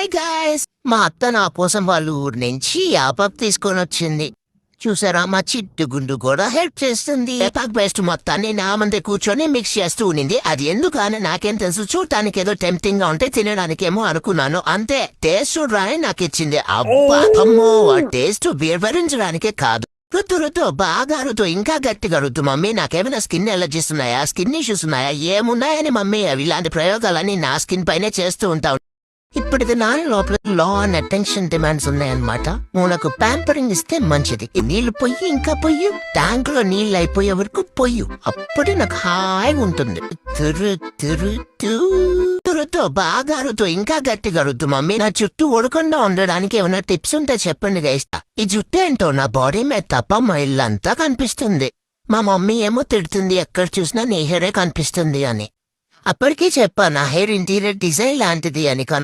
Hi guys, మా అత్త నా కోసం వాళ్ళ ఊరు నుంచి యాపప్ తీసుకొని వచ్చింది. చూసారా, మా చిట్టు గుండు కూడా హెల్ప్ చేస్తుంది. యాపక్ బెస్ట్ మొత్తాన్ని నా ముందే కూర్చొని మిక్స్ చేస్తూ ఉండింది. అది ఎందుకని నాకేం తెలుసు, చూడటానికి ఏదో టెంప్టింగ్ గా ఉంటే తినడానికేమో అనుకున్నాను. అంతే, టేస్ట్ చూడరాని నాకు ఇచ్చింది. అబ్బా అమ్మో, ఆ టేస్ట్ వివరించడానికే కాదు. రుద్దు బాగా రుద్దు, ఇంకా గట్టిగా రుద్దు. మమ్మీ, నాకేమైనా స్కిన్ ఎలర్జీస్ ఉన్నాయా, స్కిన్ ఇష్యూస్ ఉన్నాయా, ఏమున్నాయని మమ్మీ అవి ఇలాంటి ప్రయోగాలన్నీ నా స్కిన్ పైనే చేస్తూ ఉంటావు. ఇప్పటిది నా లోపల లా అండ్ అటెన్షన్ డిమాండ్స్ ఉన్నాయన్నమాట. నాకు ప్యాంపరింగ్ ఇస్తే మంచిది. నీళ్లు పొయ్యి, ఇంకా పొయ్యి, ట్యాంక్ లో నీళ్ళు అయిపోయే వరకు పొయ్యి. అప్పుడే నాకు హాయిగా ఉంటుంది. తురుతో బాగా రుతు, ఇంకా గట్టిగా రుద్దు. మమ్మీ, నా జుట్టు ఊడకుండా ఉండడానికి ఏమైనా టిప్స్ ఉంటే చెప్పండి గైస్తా. ఈ జుట్టు ఏంటో నా బాడీ మీద తప్ప మా ఇల్లంతా కనిపిస్తుంది. మా మమ్మీ ఏమో తిడుతుంది, ఎక్కడ చూసినా నీ హెయిరే కనిపిస్తుంది అని. అప్పటికీ చెప్పా నా హెయిర్ ఇంటీరియర్ డిజైన్ లాంటిది అని.